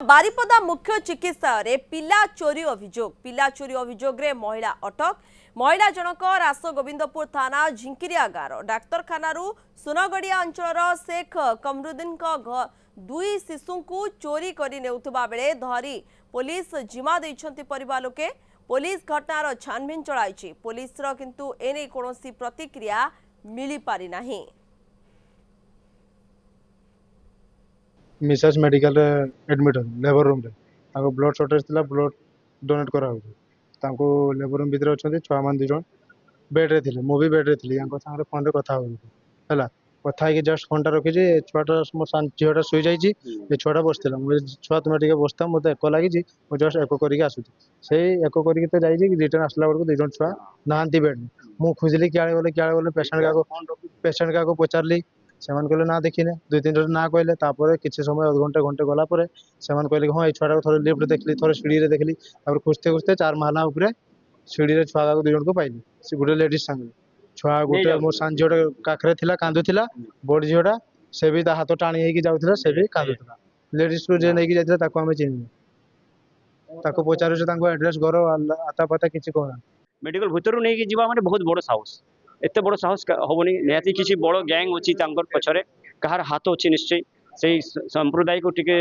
बारिपदा मुख्य चिकित्सालय पिला चोरी अभियोग रे महिला अटक। महिला जनक रासगोविंदपुर थाना झिंकिरिया गाँव डाक्तरखाना सुनगड़िया अंचल शेख कमरुद्दीन दुई शिशु को चोरी करी नेउथबा बेले धरी पुलिस जिमा देइछंती परिवार लोके। पुलिस घटनार छानबीन चलाई। पुलिस किंतु एने कोनोसी प्रतिक्रिया मिली पारि नाही। Mrs medical admit labour room रे ब्लड शॉर्टेज थिला ब्लड डोनेट करा हो तांको लेबर रूम भीतर अछंती छुआ मान दुजन बेड रे थिले मु भी बेड रे थिली यांको संगे फोन रे कथा हो हला कथा के जस्ट फोन टा रखी जे छुआटा मो सान झियोटा सुई जाई छी ए छुआटा बसथिला मु छुआ तुम टिके बसता मते एको लागि छी मु जस्ट एको करी के आसुती सेई एको करी के तो जाई छी रिटर्न आसला बडको दुजन छुआ नांती बेड मु खुजली क्या बोले पेशेंट का को पचारली सेमान कहले ना देखिने दुई तीन जन ना कहले तापर किछि समय अध घंटे घंटे गला परे सेमान कहले हां ए छुआटा को थोड़े लिफ्ट देखली थोड़े सीढ़ी रे देखली तापर खुजते खुजते चार महला ऊपर सीढ़ी रे छुआ को दुई जन को पाइली से गुटे लेडीज संग छुआ गुटे मो सान झियोटा काखरे थिला कांदुथिला बड़ झियोटा से भी ता हाथ टाणी हेकी जाउथिला से भी कांदुथिला लेडीज को जे नेकी जाइथिला ताको हमें चिन्ह ताको पचारू से ताको एड्रेस घर आता पता किछि कहना मेडिकल भीतर नहीं जीवा माने बहुत बड़ साहस एते बड़ साहस हबनी निहाती किसी बड़ गैंग अछि तांकर पछरे कहार हाथ अछि निश्चय से संप्रदाय को टिके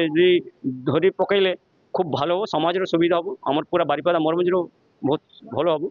धरी पकैले खूब भालो हो समाज रो सुविधा हो हमर पूरा बारिपदा मरमंजरो बहुत भलो हो।